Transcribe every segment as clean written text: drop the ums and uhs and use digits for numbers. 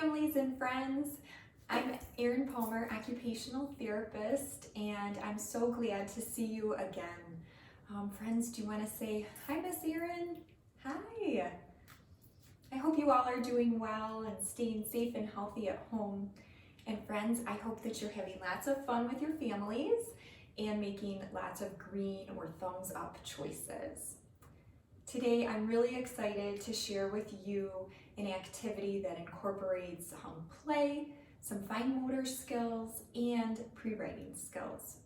families and friends. I'm Erin Palmer, occupational therapist, and I'm so glad to see you again. Friends, do you want to say hi, Miss Erin? Hi. I hope you all are doing well and staying safe and healthy at home. And friends, I hope that you're having lots of fun with your families and making lots of green or thumbs up choices. Today, I'm really excited to share with you an activity that incorporates play, some fine motor skills, and pre-writing skills.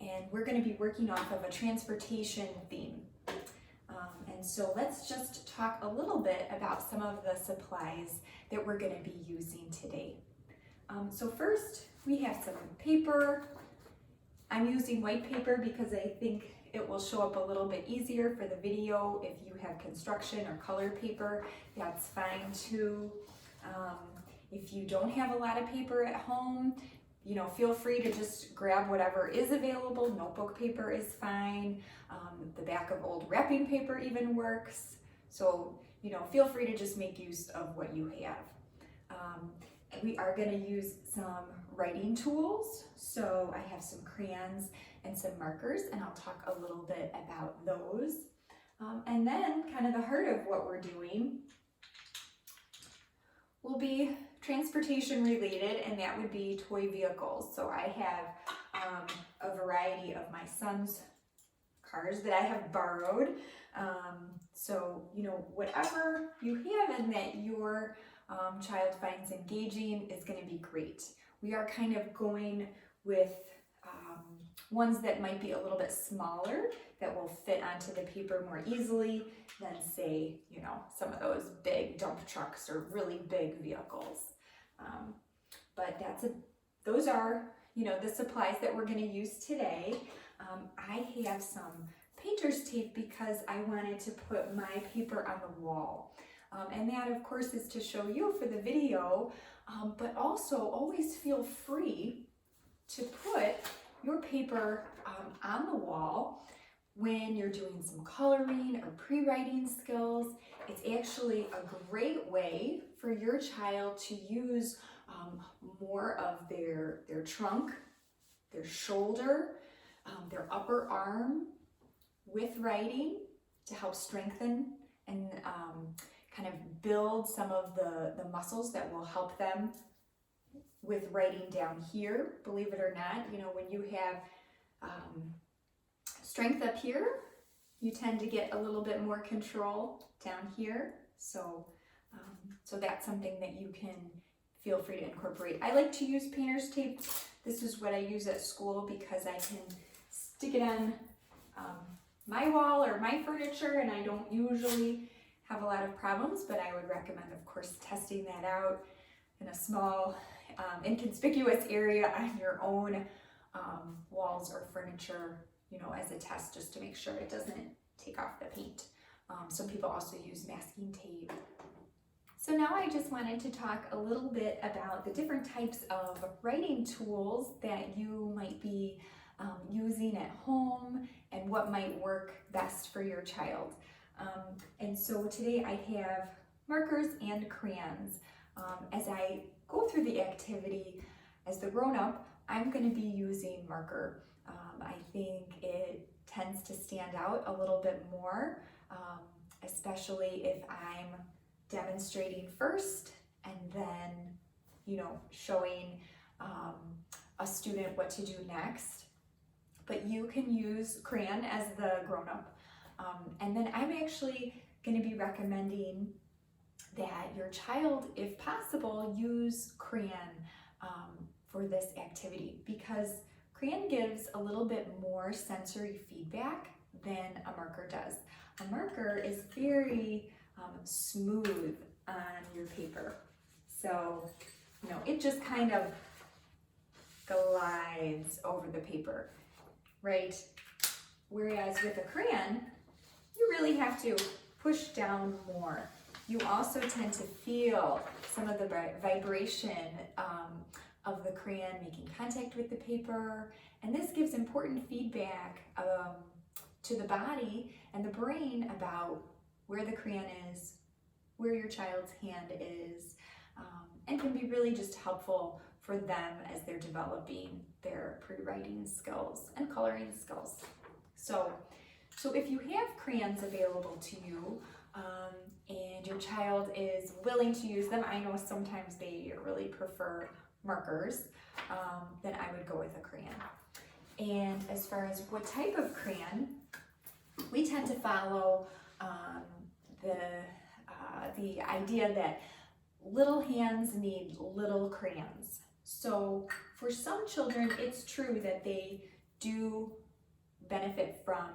And we're going to be working off of a transportation theme. And so let's just talk a little bit about some of the supplies that we're going to be using today. So first, we have some paper. I'm using white paper because I think it will show up a little bit easier for the video. If you have construction or colored paper, that's fine too. If you don't have a lot of paper at home, feel free to just grab whatever is available. Notebook paper is fine. The back of old wrapping paper even works. So, feel free to just make use of what you have. We are going to use some writing tools. So I have some crayons and some markers, and I'll talk a little bit about those. And then kind of the heart of what we're doing will be transportation related, and that would be toy vehicles. So I have a variety of my son's cars that I have borrowed. So, whatever you have and that your child finds engaging is going to be great. We are kind of going with ones that might be a little bit smaller that will fit onto the paper more easily than, say, some of those big dump trucks or really big vehicles. But those are, the supplies that we're going to use today. I have some painter's tape because I wanted to put my paper on the wall. And that, of course, is to show you for the video, but also always feel free to put your paper on the wall when you're doing some coloring or pre-writing skills. It's actually a great way for your child to use more of their trunk, their shoulder, their upper arm with writing to help strengthen and kind of build some of the muscles that will help them with writing down here. Believe it or not, when you have strength up here, you tend to get a little bit more control down here. So that's something that you can feel free to incorporate. I like to use painter's tape. This is what I use at school because I can stick it on my wall or my furniture, and I don't usually have a lot of problems, but I would recommend, of course, testing that out in a small, inconspicuous area on your own walls or furniture, as a test, just to make sure it doesn't take off the paint. Some people also use masking tape. So now I just wanted to talk a little bit about the different types of writing tools that you might be using at home and what might work best for your child. And so today I have markers and crayons. As I go through the activity as the grown-up, I'm going to be using marker. I think it tends to stand out a little bit more, especially if I'm demonstrating first and then, showing a student what to do next. But you can use crayon as the grown-up. And then I'm actually going to be recommending that your child, if possible, use crayon for this activity because crayon gives a little bit more sensory feedback than a marker does. A marker is very smooth on your paper. So, it just kind of glides over the paper, right? Whereas with a crayon, you really have to push down more. You also tend to feel some of the vibration of the crayon making contact with the paper, and this gives important feedback to the body and the brain about where the crayon is, where your child's hand is, and it can be really just helpful for them as they're developing their pre-writing skills and coloring skills. So if you have crayons available to you and your child is willing to use them, I know sometimes they really prefer markers, then I would go with a crayon. And as far as what type of crayon, we tend to follow the idea that little hands need little crayons. So for some children, it's true that they do benefit from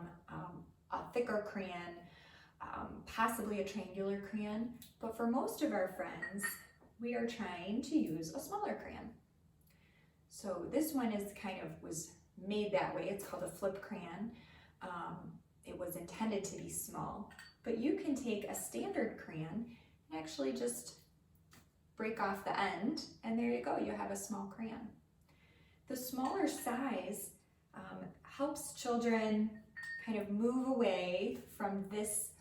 a thicker crayon, possibly a triangular crayon, but for most of our friends, we are trying to use a smaller crayon. So this one was made that way. It's called a flip crayon. It was intended to be small, but you can take a standard crayon and actually just break off the end, and there you go, you have a small crayon. The smaller size helps children kind of move away from this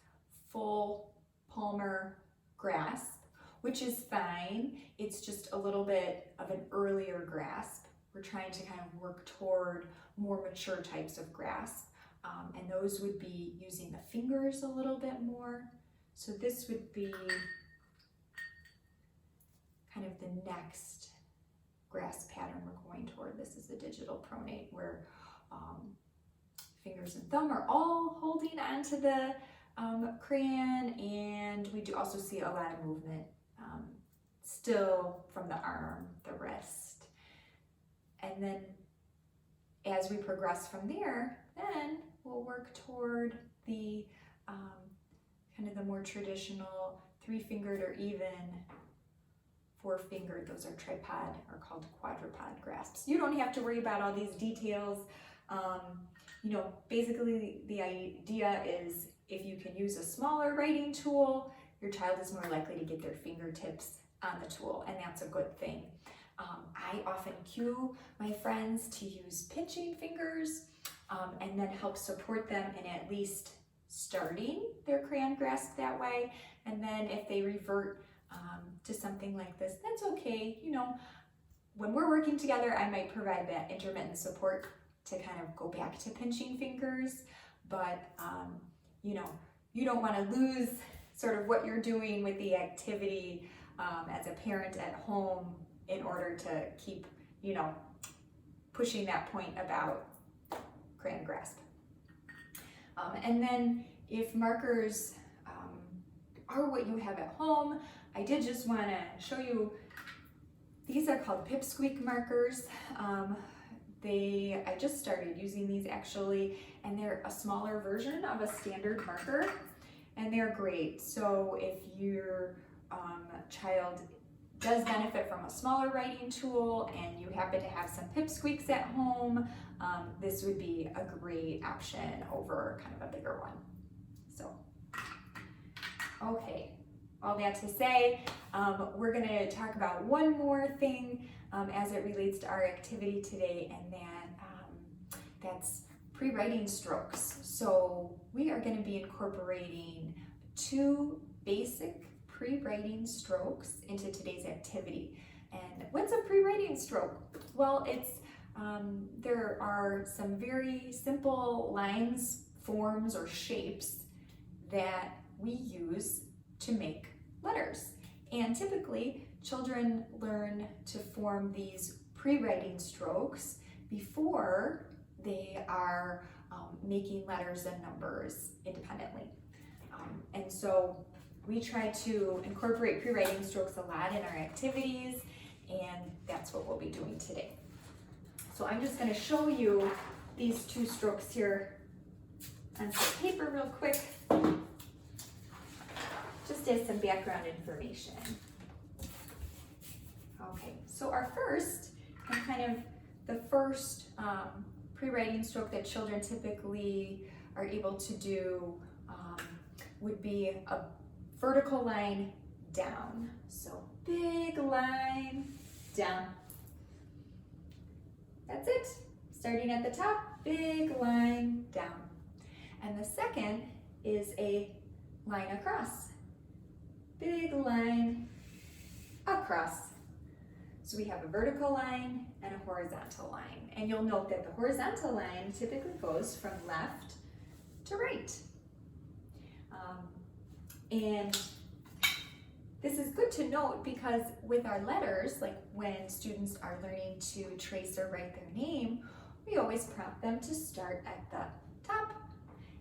full palmar grasp, which is fine. It's just a little bit of an earlier grasp. We're trying to kind of work toward more mature types of grasp, and those would be using the fingers a little bit more. So this would be kind of the next grasp pattern we're going toward. This is the digital pronate, where fingers and thumb are all holding onto the crayon, and we do also see a lot of movement still from the arm, the wrist. And then as we progress from there, then we'll work toward the kind of the more traditional 3-fingered or even 4-fingered, those are tripod or called quadrupod grasps. You don't have to worry about all these details. You know, basically the idea is if you can use a smaller writing tool, your child is more likely to get their fingertips on the tool, and that's a good thing. I often cue my friends to use pinching fingers and then help support them in at least starting their crayon grasp that way. And then if they revert to something like this, that's okay. You know, when we're working together, I might provide that intermittent support to kind of go back to pinching fingers, but you know, you don't want to lose sort of what you're doing with the activity as a parent at home in order to keep, you know, pushing that point about crayon grasp. And then if markers are what you have at home, I did just want to show you, these are called Pipsqueak markers. I just started using these actually, and they're a smaller version of a standard marker, and they're great. So if your child does benefit from a smaller writing tool and you happen to have some Pipsqueaks at home, this would be a great option over kind of a bigger one. So, okay, all that to say, we're going to talk about one more thing as it relates to our activity today, and that's pre-writing strokes. So we are going to be incorporating 2 basic pre-writing strokes into today's activity. And what's a pre-writing stroke? Well, it's there are some very simple lines, forms, or shapes that we use to make letters. And typically, children learn to form these pre-writing strokes before they are making letters and numbers independently. And so we try to incorporate pre-writing strokes a lot in our activities, and that's what we'll be doing today. So I'm just going to show you these 2 strokes here on some paper real quick, just as some background information. Okay, so our first, and kind of the first pre-writing stroke that children typically are able to do would be a vertical line down. So big line down. That's it. Starting at the top, big line down. And the second is a line across. Big line across. So we have a vertical line and a horizontal line. And you'll note that the horizontal line typically goes from left to right. And this is good to note because with our letters, like when students are learning to trace or write their name, we always prompt them to start at the top,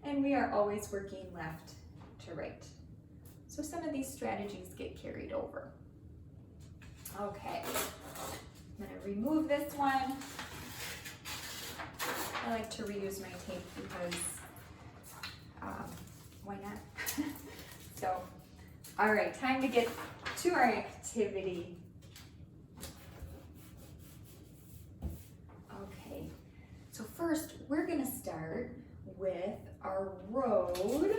and we are always working left to right. So some of these strategies get carried over. Okay, I'm gonna remove this one. I like to reuse my tape because why not? So, all right, time to get to our activity. Okay, so first we're gonna start with our road.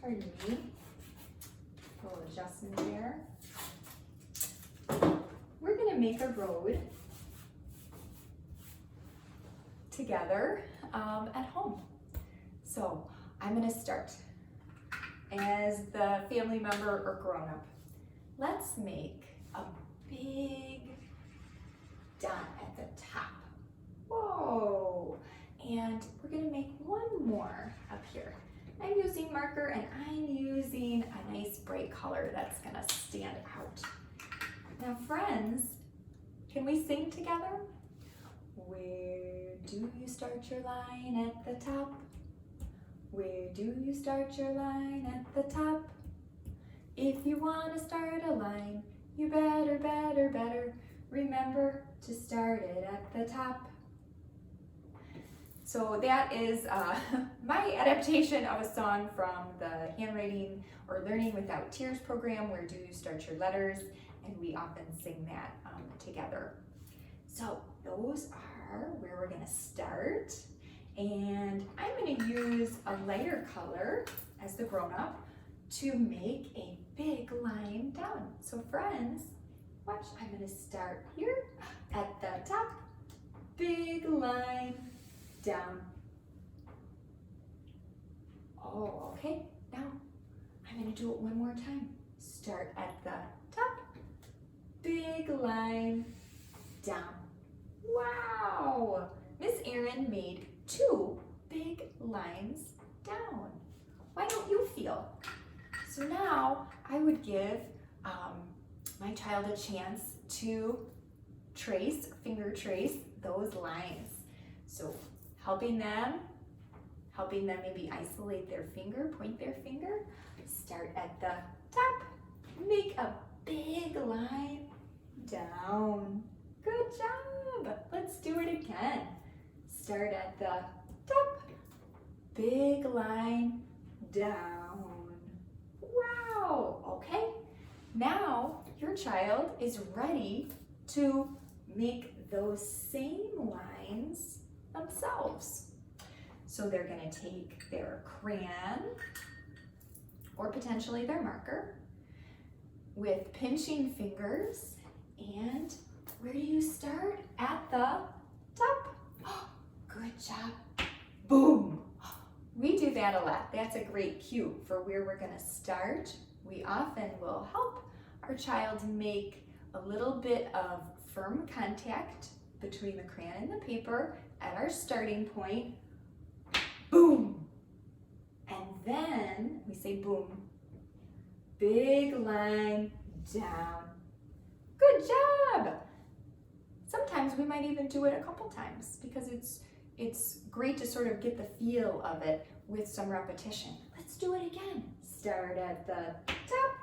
Pardon me, a little adjustment there. We're gonna make a road together at home. So I'm gonna start as the family member or grown-up. Let's make a big dot at the top. Whoa! And we're gonna make one more up here. I'm using marker and I'm using a nice bright color that's gonna stand out. Now friends, can we sing together? Where do you start your line at the top? Where do you start your line at the top? If you want to start a line, you better remember to start it at the top. So that is my adaptation of a song from the Handwriting or Learning Without Tears program, Where Do You Start Your Letters? And we often sing that together. So those are where we're gonna start. And I'm going to use a lighter color as the grown-up to make a big line down. So friends, watch, I'm going to start here at the top, big line down. Oh, okay, now I'm going to do it one more time. Start at the top, big line down. Wow! Miss Erin made 2 big lines down. Why don't you feel? So now I would give my child a chance to finger trace those lines. So helping them maybe isolate their finger, point their finger, start at the top, make a big line down. Good job. Let's do it again. Start at the top, big line down. Wow, okay. Now your child is ready to make those same lines themselves. So they're gonna take their crayon or potentially their marker with pinching fingers, and where do you start? At the top. Good job. Boom. We do that a lot. That's a great cue for where we're going to start. We often will help our child make a little bit of firm contact between the crayon and the paper at our starting point. Boom. And then we say boom. Big line down. Good job. Sometimes we might even do it a couple times because it's great to sort of get the feel of it with some repetition. Let's do it again. Start at the top,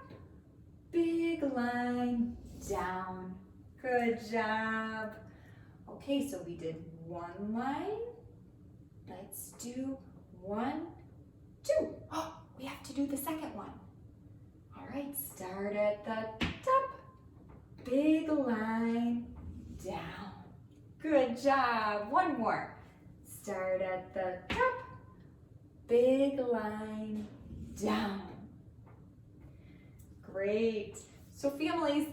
big line down. Good job. Okay, so we did one line. Let's do 1, 2. Oh, we have to do the second one. All right, start at the top, big line down. Good job. One more. Start at the top, big line down. Great. So families,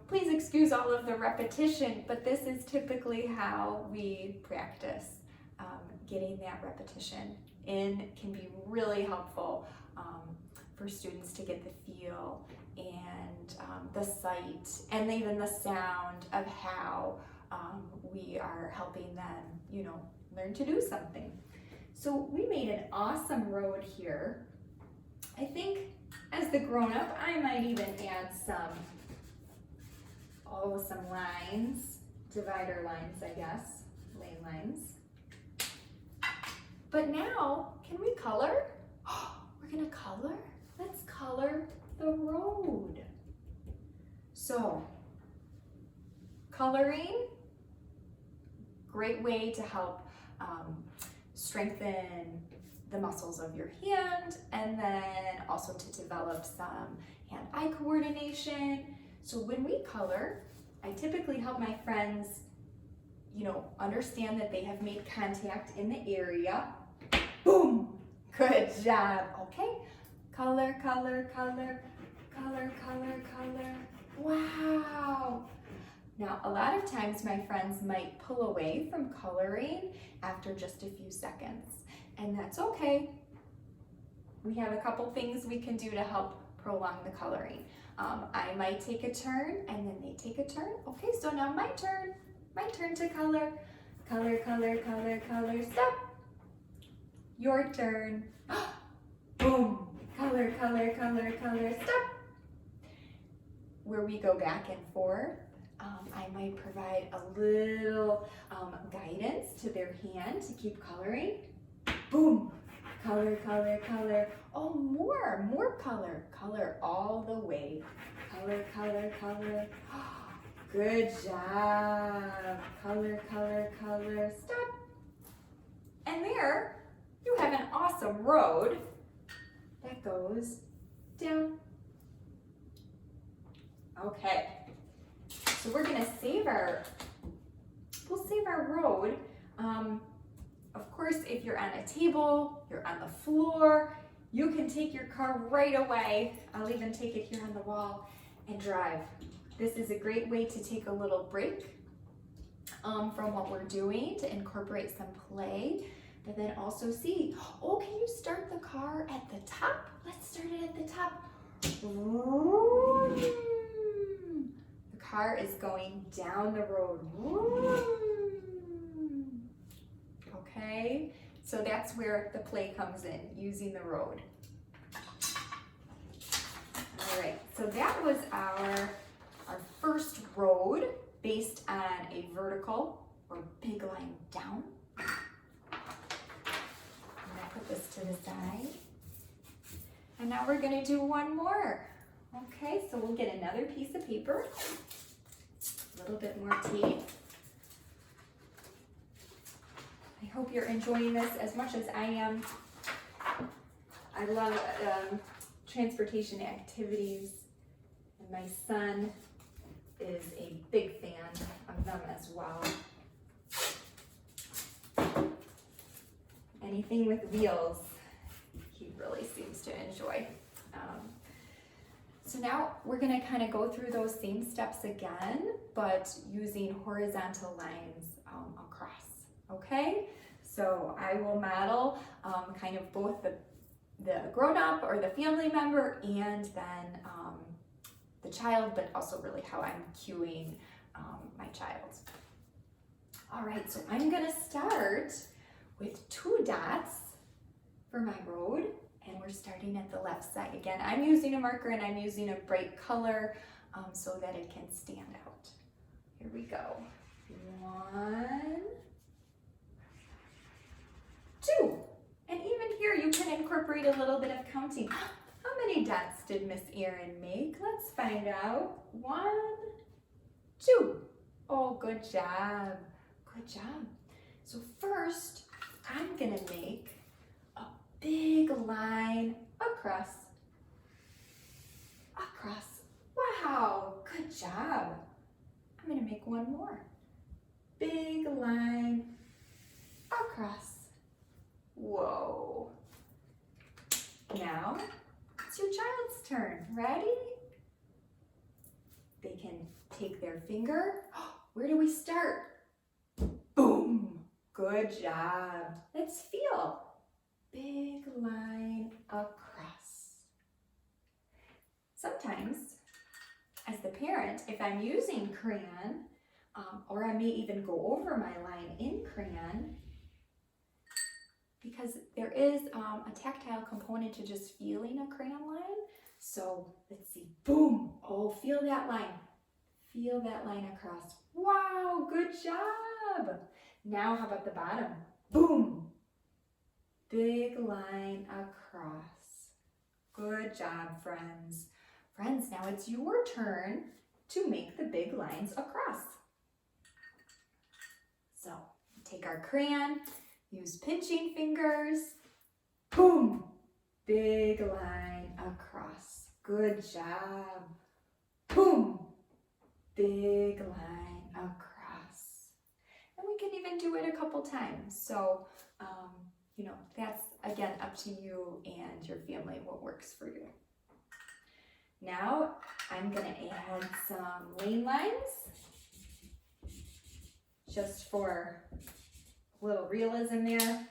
please excuse all of the repetition, but this is typically how we practice. Getting that repetition in can be really helpful for students to get the feel and the sight and even the sound of how we are helping them, you know, learn to do something. So we made an awesome road here. I think as the grown-up, I might even add some lines, divider lines, I guess, lane lines. But now, can we color? We're gonna color? Let's color the road. So, coloring, great way to help strengthen the muscles of your hand, and then also to develop some hand-eye coordination. So when we color, I typically help my friends, you know, understand that they have made contact in the area. Boom! Good job. Okay. Color, color, color, color, color, color. Wow. Now, a lot of times my friends might pull away from coloring after just a few seconds, and that's okay. We have a couple things we can do to help prolong the coloring. I might take a turn and then they take a turn. Okay, so now my turn to color. Color, color, color, color, stop. Your turn. Boom. Color, color, color, color, stop. Where we go back and forth, I might provide a little guidance to their hand to keep coloring. Boom. Color, color, color. Oh, more color. Color all the way. Color, color, color. Good job. Color, color, color. Stop. And there you have an awesome road that goes down. Okay. So we're gonna we'll save our road. Of course, if you're on a table, you're on the floor, you can take your car right away. I'll even take it here on the wall and drive. This is a great way to take a little break from what we're doing, to incorporate some play, but then also see, oh, can you start the car at the top? Let's start it at the top. The car is going down the road. Okay, so that's where the play comes in, using the road. All right, so that was our first road based on a vertical or big line down. I'm gonna put this to the side. And now we're gonna do one more. Okay, so we'll get another piece of paper, a little bit more tape. I hope you're enjoying this as much as I am. I love transportation activities, and my son is a big fan of them as well. Anything with wheels, he really seems to enjoy. So now we're gonna kind of go through those same steps again, but using horizontal lines across, okay? So I will model kind of both the grown-up or the family member and then the child, but also really how I'm cueing my child. All right, so I'm gonna start with 2 dots for my road, and we're starting at the left side. Again, I'm using a marker and I'm using a bright color so that it can stand out. Here we go. 1, 2. And even here you can incorporate a little bit of counting. How many dots did Miss Erin make? Let's find out. 1, 2. Oh, good job. Good job. So first, I'm gonna make a big line across. Wow, good job. I'm gonna make one more. Big line across. Whoa. Now, it's your child's turn. Ready? They can take their finger. Where do we start? Boom. Good job. Let's feel. Big line across. sometimes, as the parent, if I'm using crayon, or I may even go over my line in crayon, because there is a tactile component to just feeling a crayon line. So let's see, boom, oh, feel that line. Feel that line across. Wow, good job. Now how about the bottom? Boom, big line across. Good job, friends. Friends, now it's your turn to make the big lines across. So take our crayon, use pinching fingers, boom, big line across. Good job. Boom, big line across. And we can even do it a couple times. So, you know, that's again up to you and your family, what works for you. Now I'm gonna add some lane lines just for a little realism there.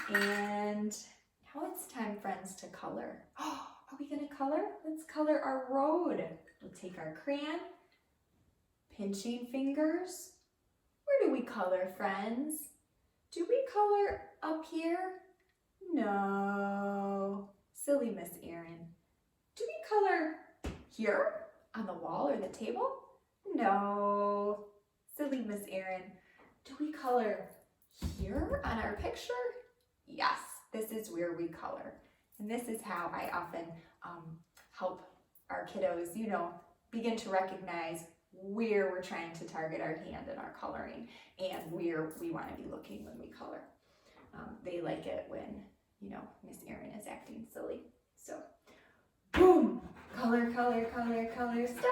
And now it's time, friends, to color. Oh, are we gonna color? Let's color our road. We'll take our crayon, pinching fingers. Where do we color, friends? Do we color up here? No. Silly Miss Erin. Do we color here on the wall or the table? No. Silly Miss Erin. Do we color here on our picture? Yes, this is where we color. And this is how I often help our kiddos, you know, begin to recognize where we're trying to target our hand in our coloring and where we want to be looking when we color. They like it when, you know, Miss Erin is acting silly. So, boom, color, color, color, color, step.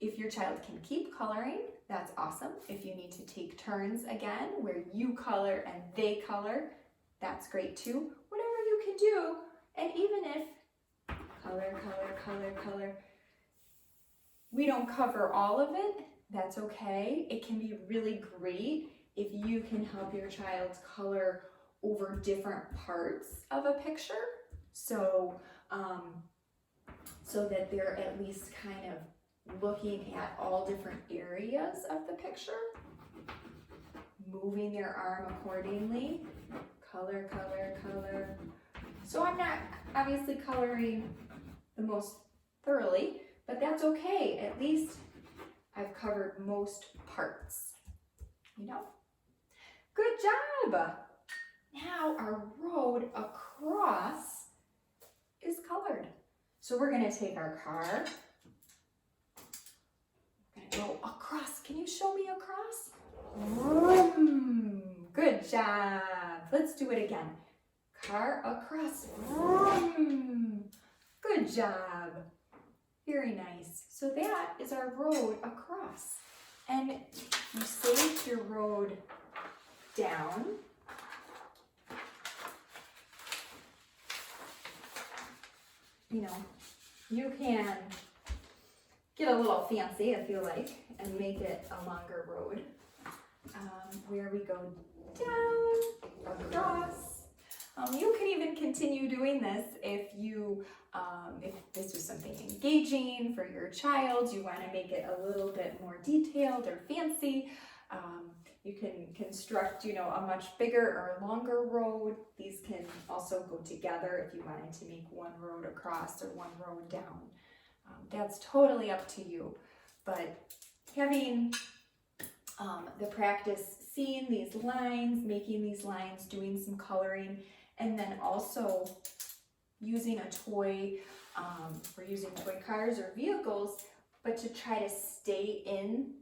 If your child can keep coloring, that's awesome. If you need to take turns again, where you color and they color, that's great too. Whatever you can do, and even if color, color, color, color, we don't cover all of it, that's okay. It can be really great if you can help your child color over different parts of a picture. So, so that they're at least kind of looking at all different areas of the picture, moving their arm accordingly, color, color, color. So I'm not obviously coloring the most thoroughly, but that's okay. At least I've covered most parts, you know? Good job. Now our road across is colored. So we're gonna take our car, we're gonna go across. Can you show me across? Vroom. Good job. Let's do it again. Car across. Vroom. Good job. Very nice. So that is our road across. And you saved your road down. You know, you can get a little fancy if you like and make it a longer road where we go down, across. You can even continue doing this if you, if this was something engaging for your child, you want to make it a little bit more detailed or fancy. You can construct, you know, a much bigger or longer road. These can also go together if you wanted to make one road across or one road down. That's totally up to you. But having the practice, seeing these lines, making these lines, doing some coloring, and then also using a toy, we're using toy cars or vehicles, but to try to stay in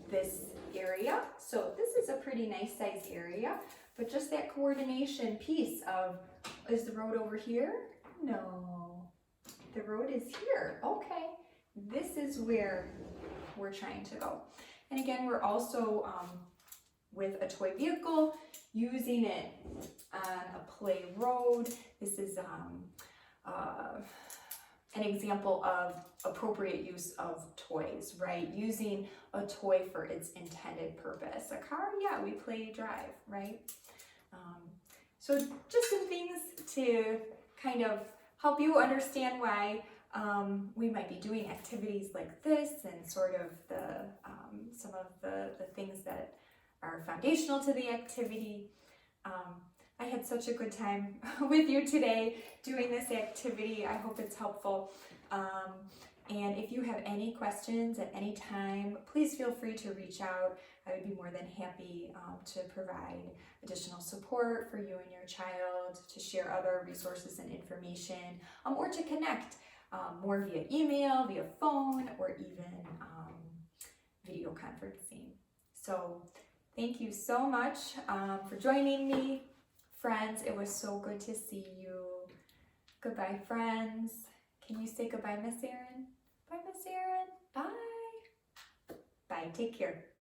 this area. So this is a pretty nice size area, but just that coordination piece of, is the road over here? No, the road is here. Okay, this is where we're trying to go. And again, we're also with a toy vehicle, using it on a play road. This is an example of appropriate use of toys, right? Using a toy for its intended purpose. A car, yeah, we play drive, right? So just some things to kind of help you understand why we might be doing activities like this and sort of some of the things that are foundational to the activity. I had such a good time with you today doing this activity. I hope it's helpful. And if you have any questions at any time, please feel free to reach out. I would be more than happy to provide additional support for you and your child, to share other resources and information, or to connect more via email, via phone, or even video conferencing. So thank you so much for joining me, friends. It was so good to see you. Goodbye, friends. Can you say goodbye, Miss Erin? Bye, Miss Erin. Bye. Bye. Take care.